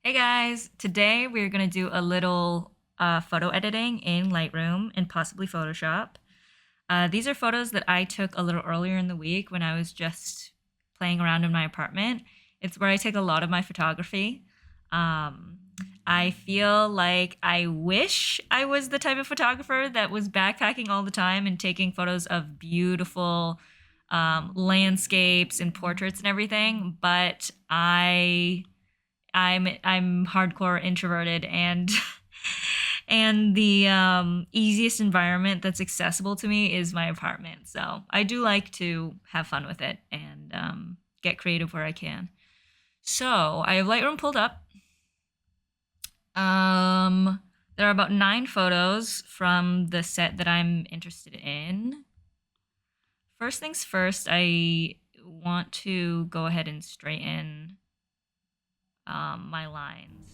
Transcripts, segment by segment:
Hey guys, today we're going to do a little photo editing in Lightroom and possibly Photoshop. These are photos that I took a little earlier in the week when I was just playing around in my apartment. It's where I take a lot of my photography. Um, I feel like I wish I was the type of photographer that was backpacking all the time and taking photos of beautiful landscapes and portraits and everything, but I'm hardcore introverted and and the easiest environment that's accessible to me is my apartment. So I do like to have fun with it and get creative where I can. So I have Lightroom pulled up. There are about 9 photos from the set that I'm interested in. First things first, I want to go ahead and straighten my lines.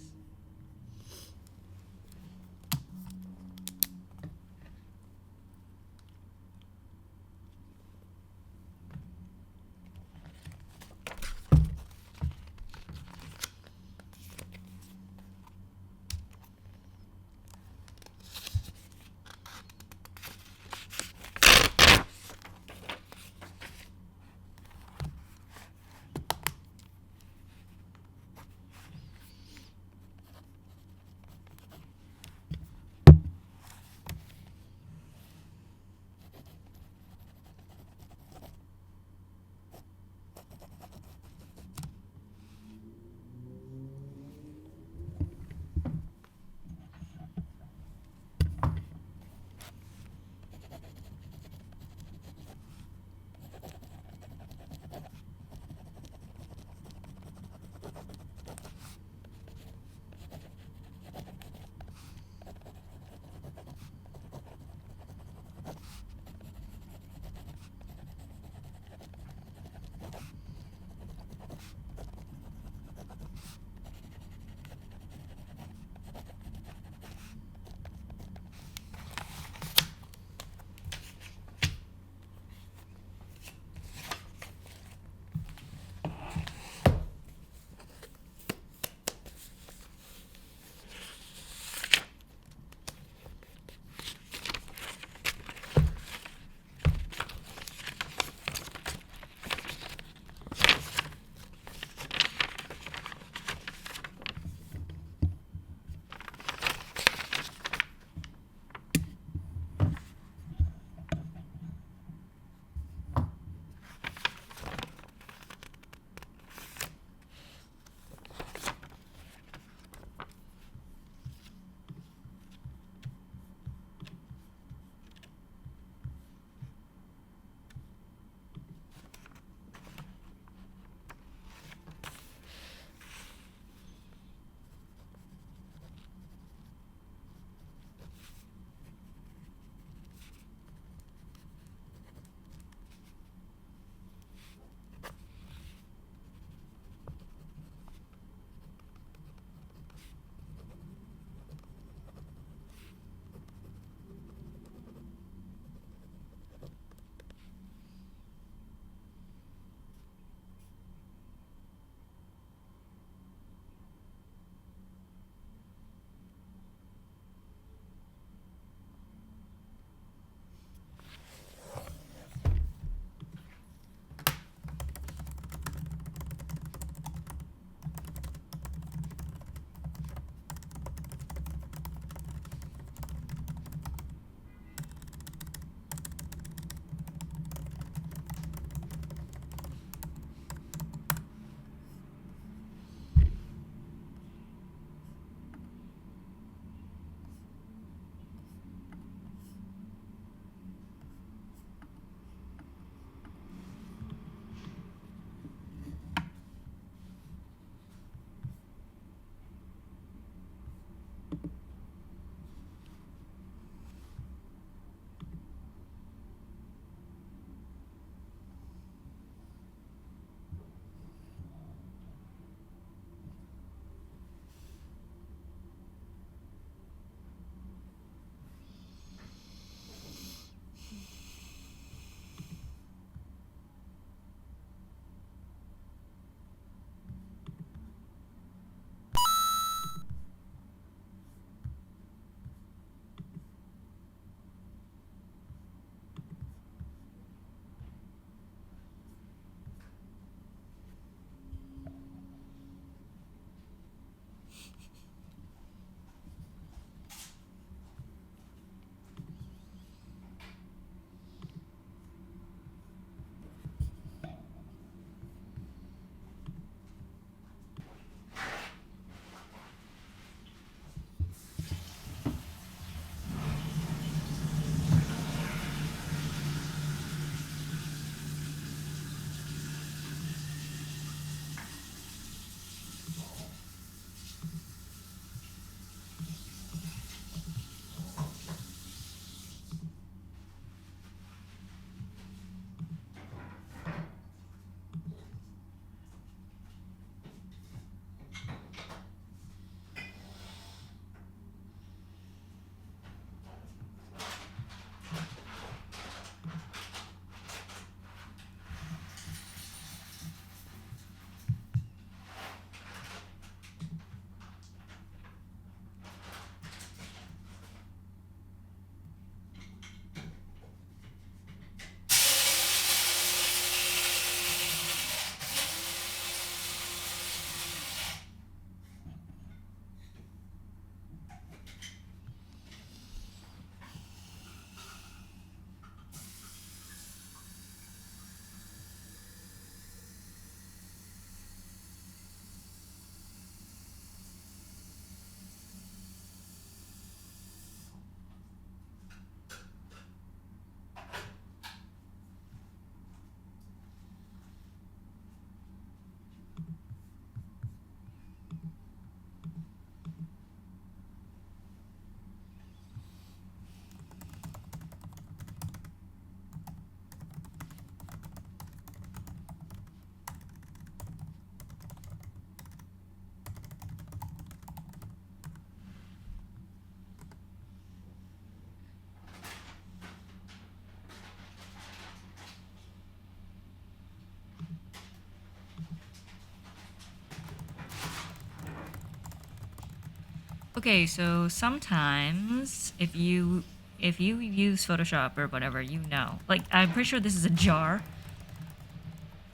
Okay, so sometimes if you use Photoshop or whatever, you know. Like, I'm pretty sure this is a jar,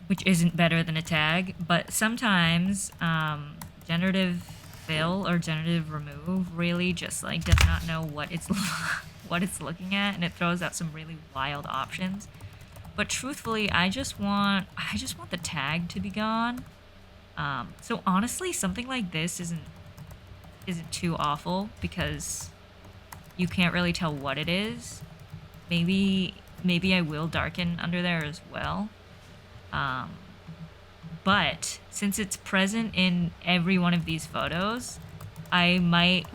which isn't better than a tag, but sometimes generative fill or generative remove really just like does not know what it's what it's looking at, and it throws out some really wild options. But truthfully, I just want the tag to be gone. So honestly, something like this isn't too awful because you can't really tell what it is. Maybe I will darken under there as well. Um, but since it's present in every one of these photos, I might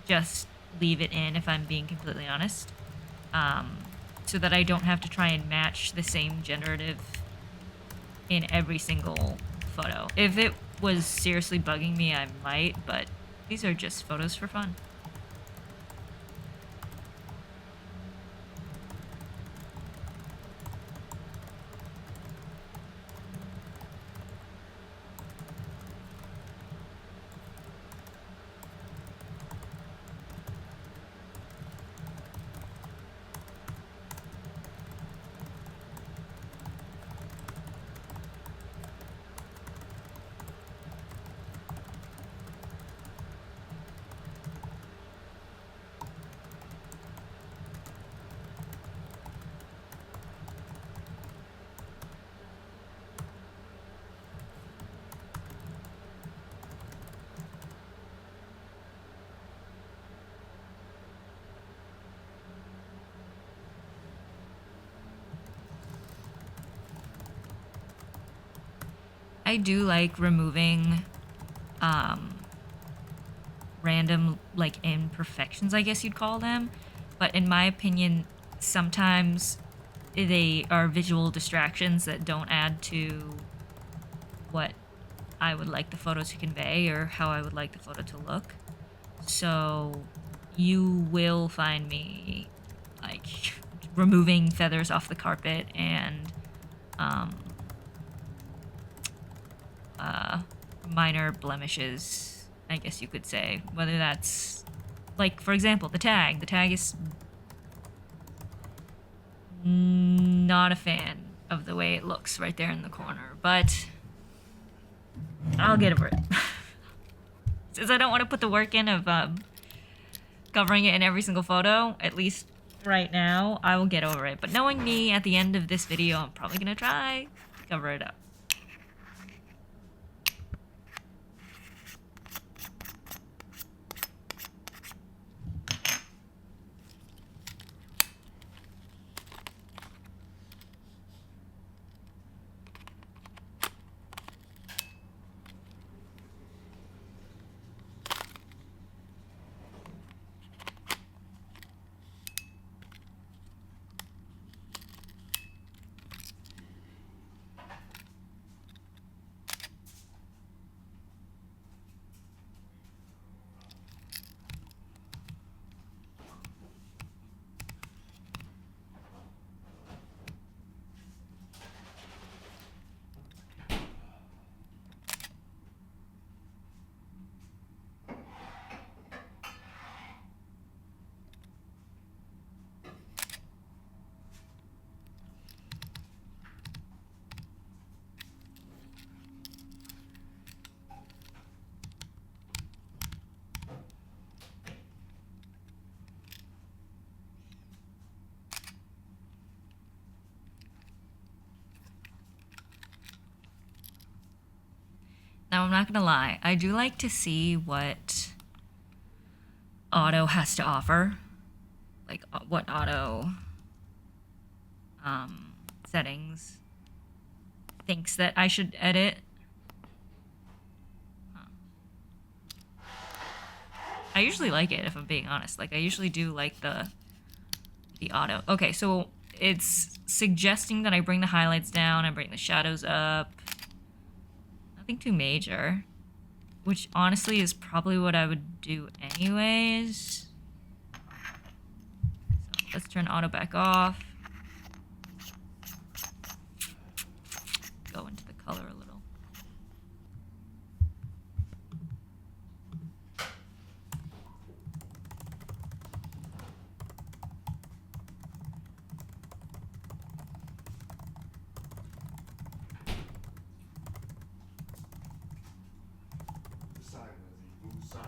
just leave it in if I'm being completely honest. So that I don't have to try and match the same generative in every single photo. If it was seriously bugging me, I might, but these are just photos for fun. I do like removing um, random like imperfections, I guess you'd call them. But in my opinion, sometimes they are visual distractions that don't add to what I would like the photo to convey or how I would like the photo to look. So you will find me like removing feathers off the carpet and um, uh, minor blemishes, I guess you could say. Whether that's, like, for example, the tag. The tag is not a fan of the way it looks right there in the corner, but I'll get over it. Since I don't want to put the work in of covering it in every single photo, at least right now, I will get over it. But knowing me, at the end of this video, I'm probably going to try to cover it up. Now, I'm not gonna lie, I do like to see what auto has to offer, like what auto settings thinks that I should edit. I usually like it, if I'm being honest. Like, I usually do like the auto. Okay, so it's suggesting that I bring the highlights down, I bring the shadows up. Nothing too major, which honestly is probably what I would do anyways. So let's turn auto back off. Go into the color a little. side.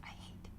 I hate.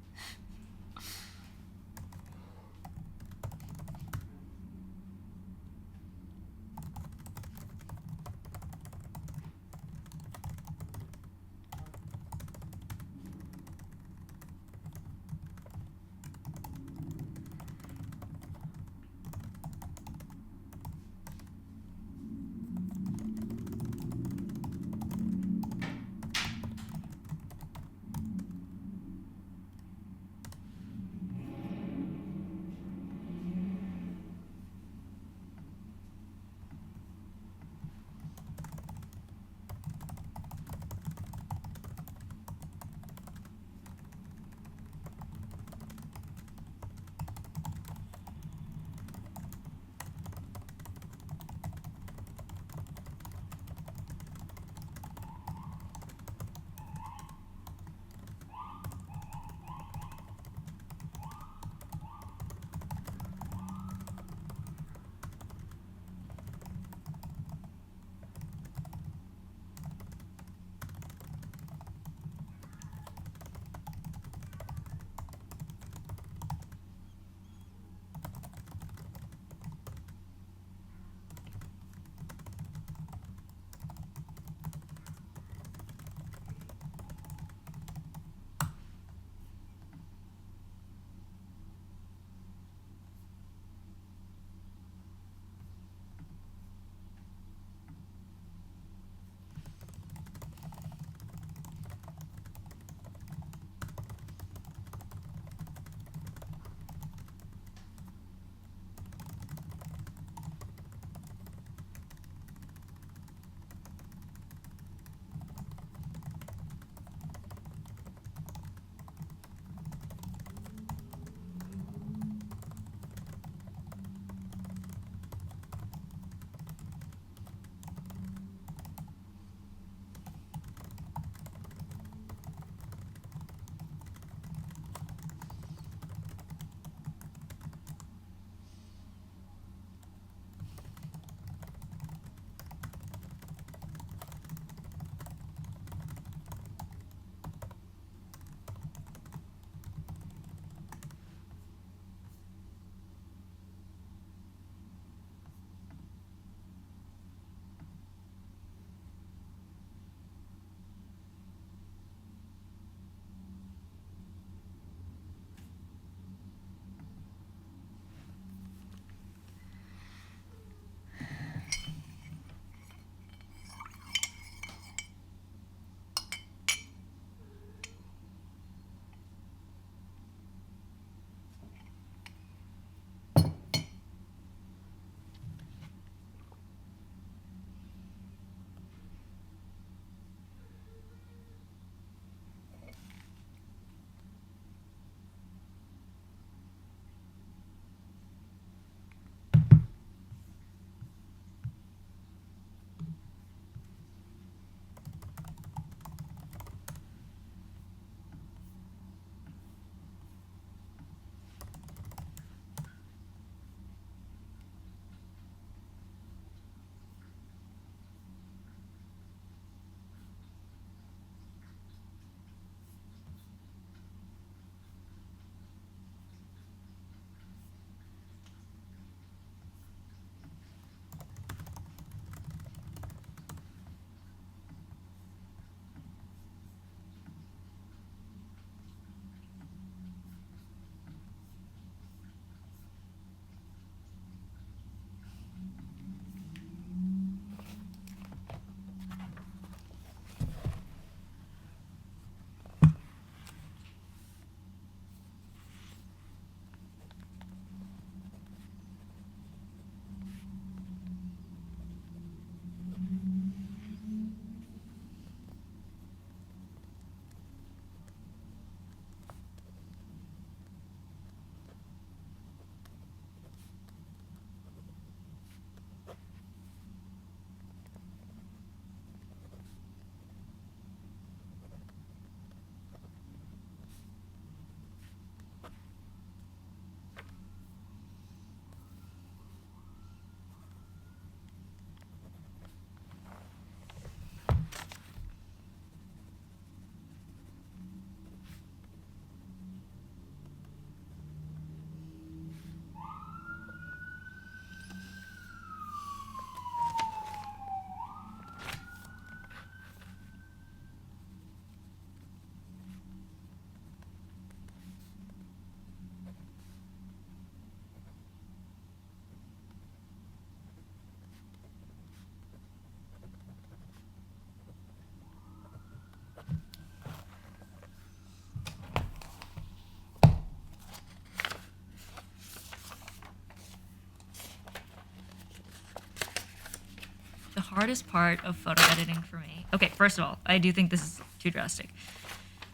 The hardest part of photo editing for me. Okay, first of all, I do think this is too drastic.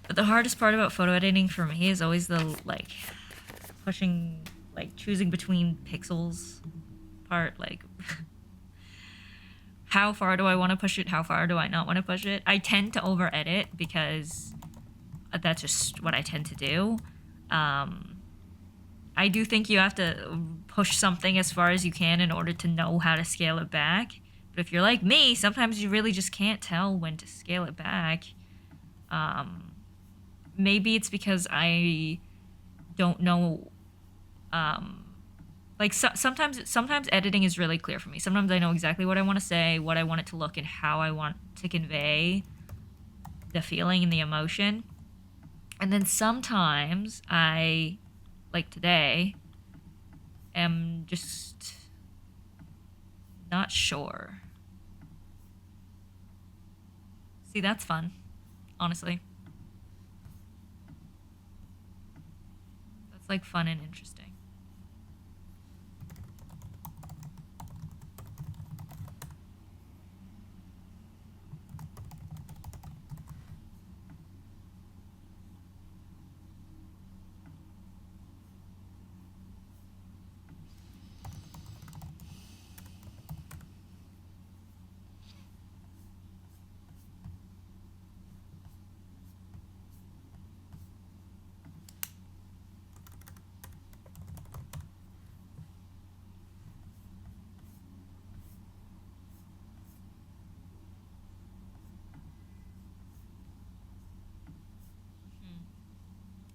But the hardest part about photo editing for me is always the like pushing, like choosing between pixels part. Like, how far do I want to push it? How far do I not want to push it? I tend to over edit because that's just what I tend to do. I do think you have to push something as far as you can in order to know how to scale it back. But if you're like me, sometimes you really just can't tell when to scale it back. Maybe it's because I don't know. Like sometimes editing is really clear for me. Sometimes I know exactly what I want to say, what I want it to look, and how I want to convey the feeling and the emotion. And then sometimes I, like today, am just not sure. See, that's fun, honestly. That's like fun and interesting.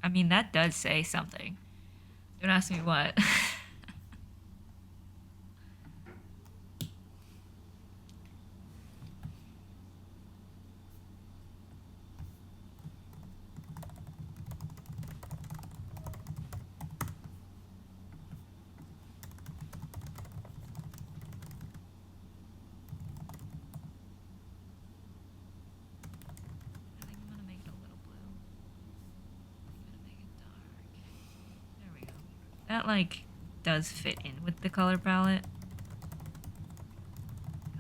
I mean, that does say something. Don't ask me what. I think I'm gonna make it a little blue. I'm gonna make it dark. There we go. That like does fit in with the color palette.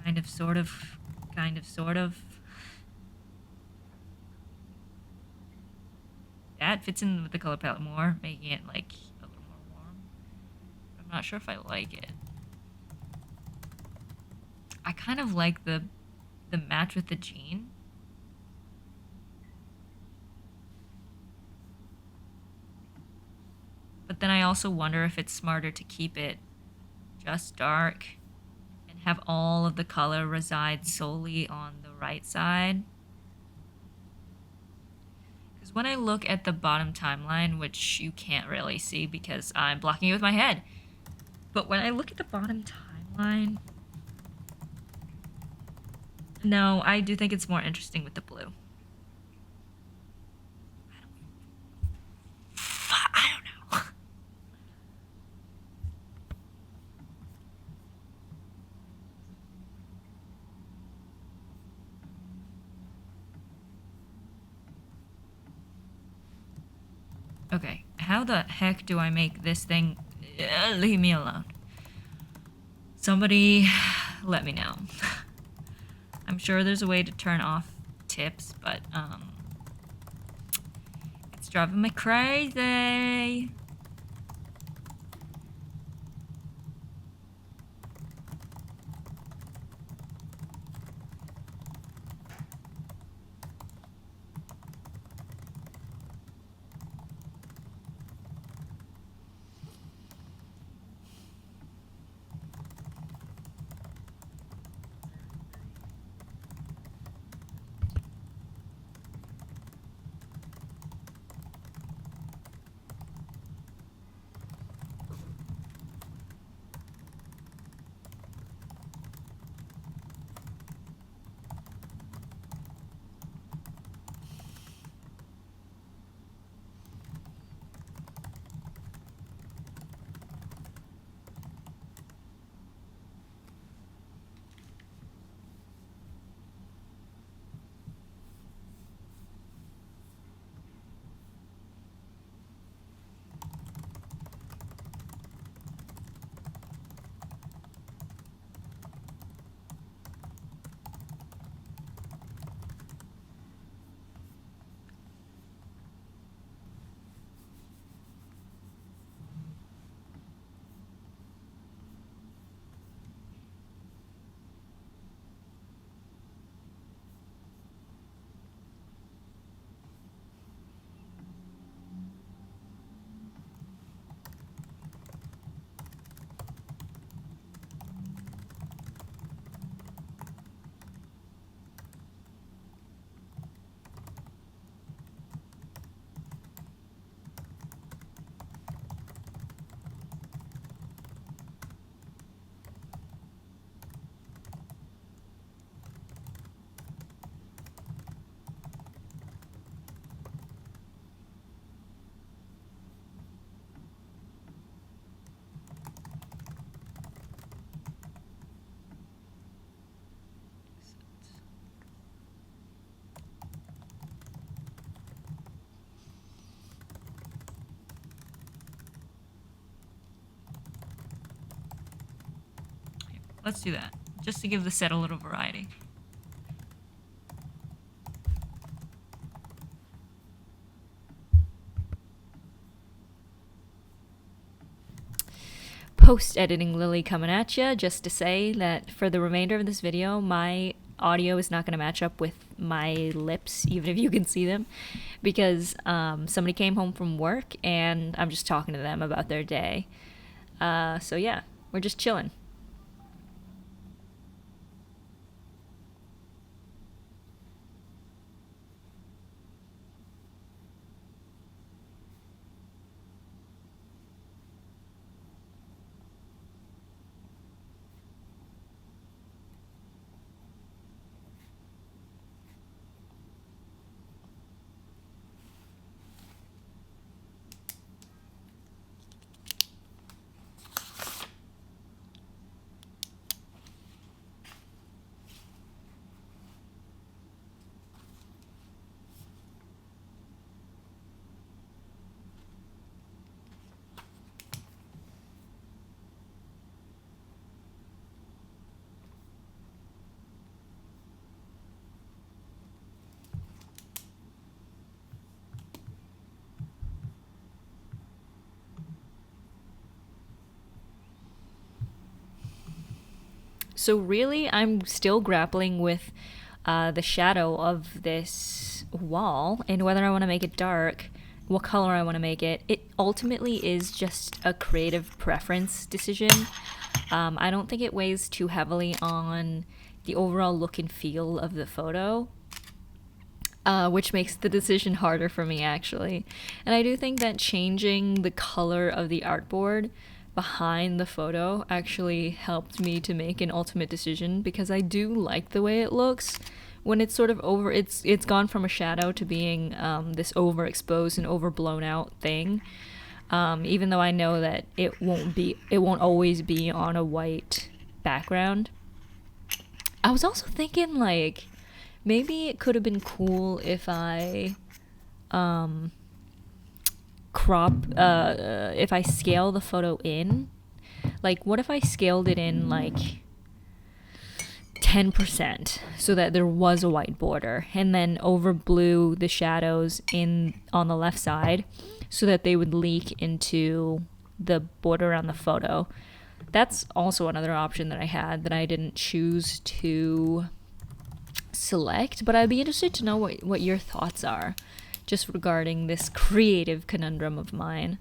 Kind of, sort of, kind of, sort of. That fits in with the color palette more, making it like a little more warm. I'm not sure if I like it. I kind of like the match with the jean. But then I also wonder if it's smarter to keep it just dark and have all of the color reside solely on the right side. Because when I look at the bottom timeline, which you can't really see because I'm blocking it with my head, but when I look at the bottom timeline, no, I do think it's more interesting with the blue. I don't know. Okay, how the heck do I make this thing? Leave me alone. Somebody let me know. I'm sure there's a way to turn off tips, but it's driving me crazy. let's do that, just to give the set a little variety. Post-editing Lily coming at you, just to say that for the remainder of this video, my audio is not going to match up with my lips, even if you can see them, because somebody came home from work and I'm just talking to them about their day. So yeah, we're just chilling. So really, I'm still grappling with the shadow of this wall and whether I want to make it dark, what color I want to make it. It ultimately is just a creative preference decision. I don't think it weighs too heavily on the overall look and feel of the photo, which makes the decision harder for me, actually. And I do think that changing the color of the artboard behind the photo actually helped me to make an ultimate decision, because I do like the way it looks when it's sort of over. It's gone from a shadow to being this overexposed and overblown out thing. Even though I know that it won't always be on a white background. I was also thinking, like, maybe it could have been cool if I if I scale the photo in. Like, what if I scaled it in like 10% so that there was a white border, and then overblew the shadows on the left side so that they would leak into the border on the photo. That's also another option that I had that I didn't choose to select, but I'd be interested to know what your thoughts are just regarding this creative conundrum of mine.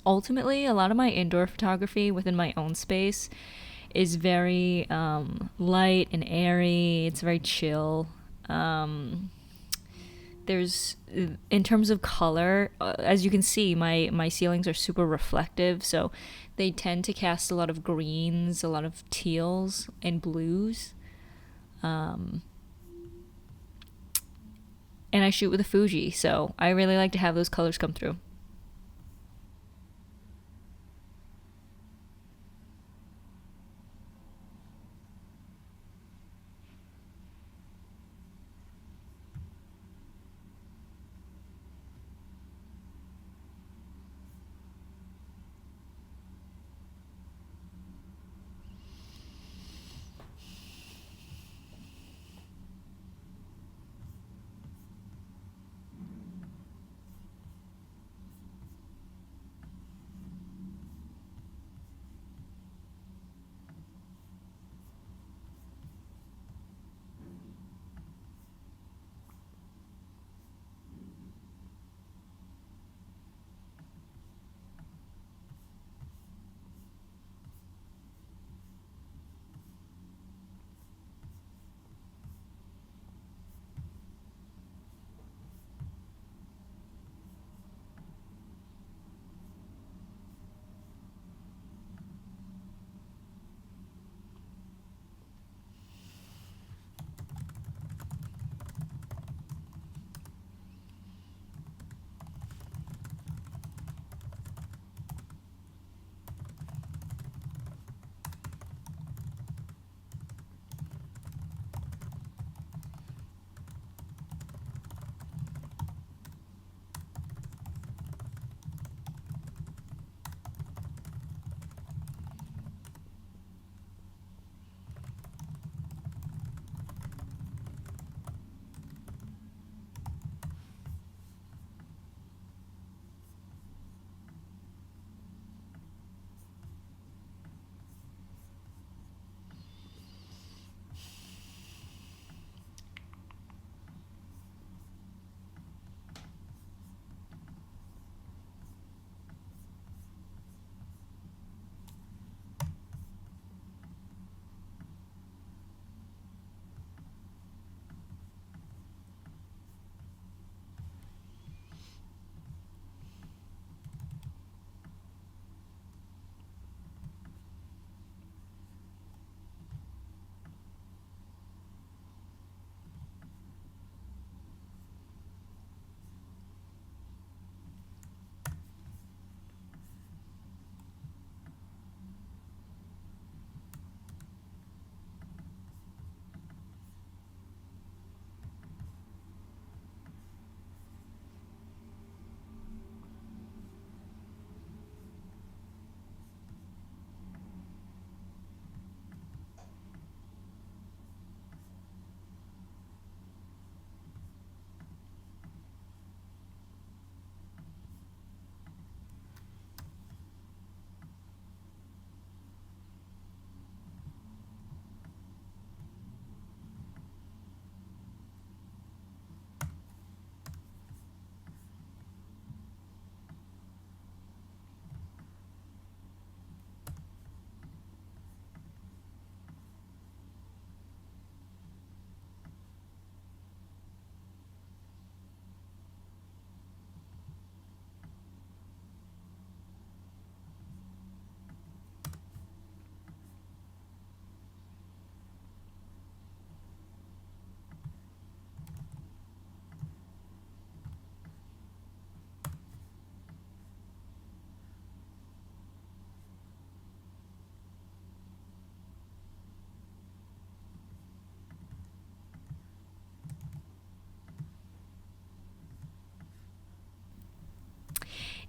Ultimately, a lot of my indoor photography within my own space is very light and airy. It's very chill. There's, in terms of color, as you can see, my ceilings are super reflective, so they tend to cast a lot of greens, a lot of teals and blues. And I shoot with a Fuji, so I really like to have those colors come through.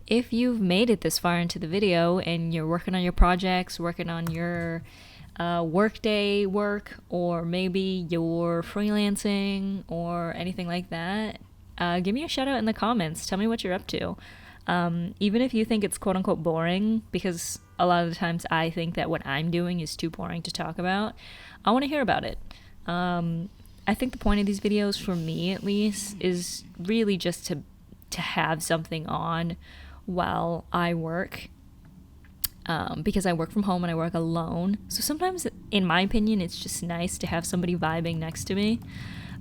if you've made it this far into the video and you're working on your projects, working on your workday work, or maybe you're freelancing or anything like that, give me a shout out in the comments. Tell me what you're up to. Even if you think it's quote unquote boring, because a lot of the times I think that what I'm doing is too boring to talk about, I want to hear about it. I think the point of these videos, for me at least, is really just to have something on while I work, because I work from home and I work alone. So sometimes, in my opinion, it's just nice to have somebody vibing next to me.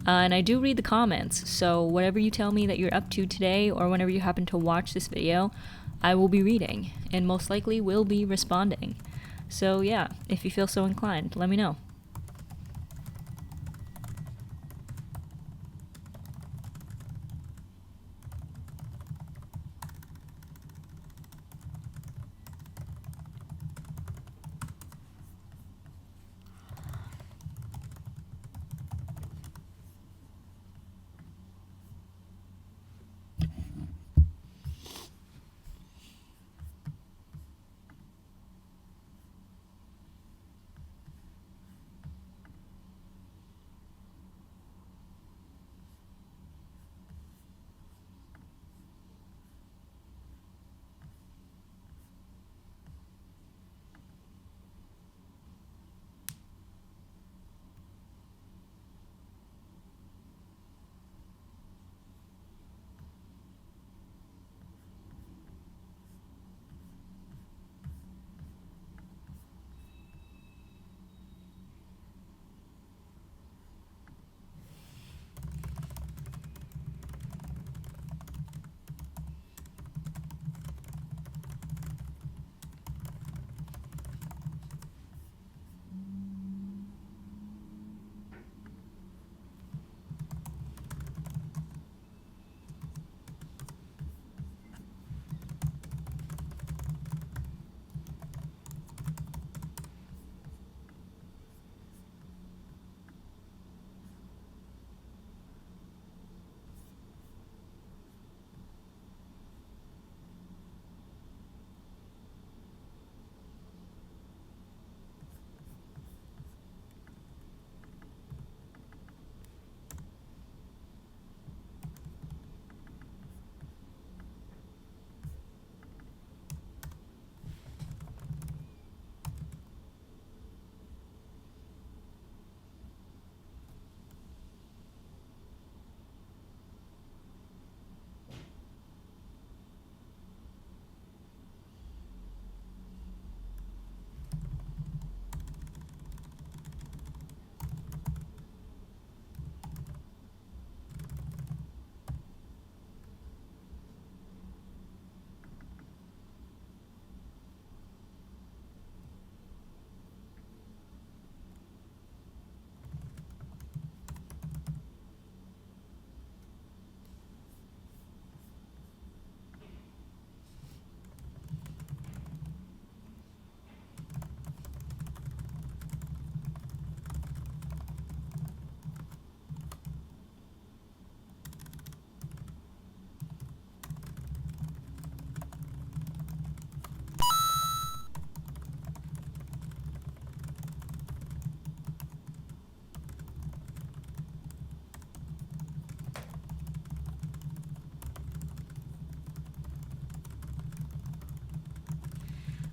And I do read the comments, so whatever you tell me that you're up to today, or whenever you happen to watch this video, I will be reading, and most likely will be responding. So yeah, if you feel so inclined, let me know.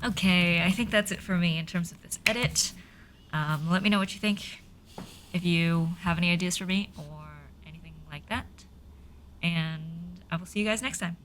Okay, I think that's it for me in terms of this edit. Let me know what you think, if you have any ideas for me or anything like that. And I will see you guys next time.